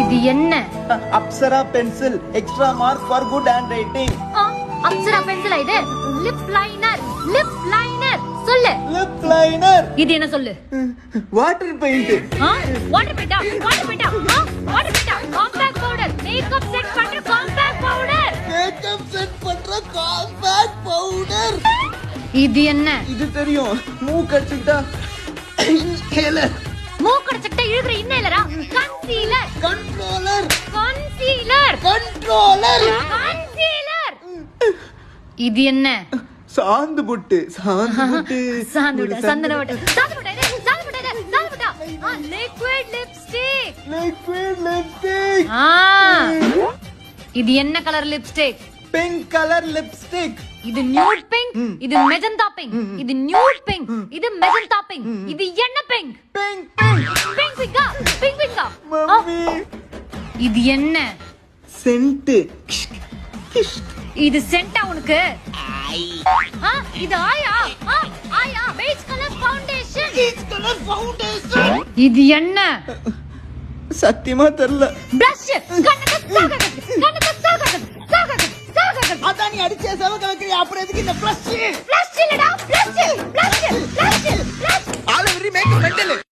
இது என்ன? Apsara pencil, extra mark for good handwriting. Apsara பென்சிலா இது? Lip liner, lip liner. சொல்லு. Lip liner. இது என்ன சொல்லு? Water paint. வாட்டர் பெயிண்டா? வாட்டர் பெயிண்டா? வாட்டர் பெயிண்டா? Compact powder. மேக்கப் செட் பண்ற காம்பாக்ட் பவுடர். மேக்கப் செட் பண்ற காம்பாக்ட் பவுடர். இது என்ன? இது தெரியும். மூக்கடிச்சிட்டா இன்ஹேலர். மூக்கடிச்சிட்டா இழுக்குற இன்னேலரா? Concealer. Controller. Concealer. Controller. Concealer. இது என்ன? சாந்து புட்டு. சாந்து புட்டு. சாந்து புட்டு. சந்தன புட்டு. சாந்து புட்டு. சாந்து புட்டு. சாந்து புட்டு. Liquid lipstick. Liquid lipstick. இது என்ன colour lipstick? Pink colour lipstick. இது நியூட் பிங்க், இது மெஜந்தா பிங்க். இது நியூட் பிங்க், இது மெஜந்தா பிங்க். இது என்ன பிங்க்? Pink pink. பிங்க் பிங்கா? பிங்க் பிங்கா? மம்மி. இது என்ன? சென்ட். இது சென்டா உனக்கு? இது ஆயா? ஆயா beige colour foundation. Peach colour foundation. இது என்ன? சத்தியமா தெரியல. பிரஷ். கண்ணக்கு சாகக. கண்ணக்கு சாகக. சாகக. சாகக. அதான் நீ அடிச்சே செவக்க வைக்கிறியா? அப்புறம் எதுக்கு இந்த ஃப்ளஷ்? ஃப்ளஷ் இல்லடா. Flush. Flush. Flush. Flush. All very make mental.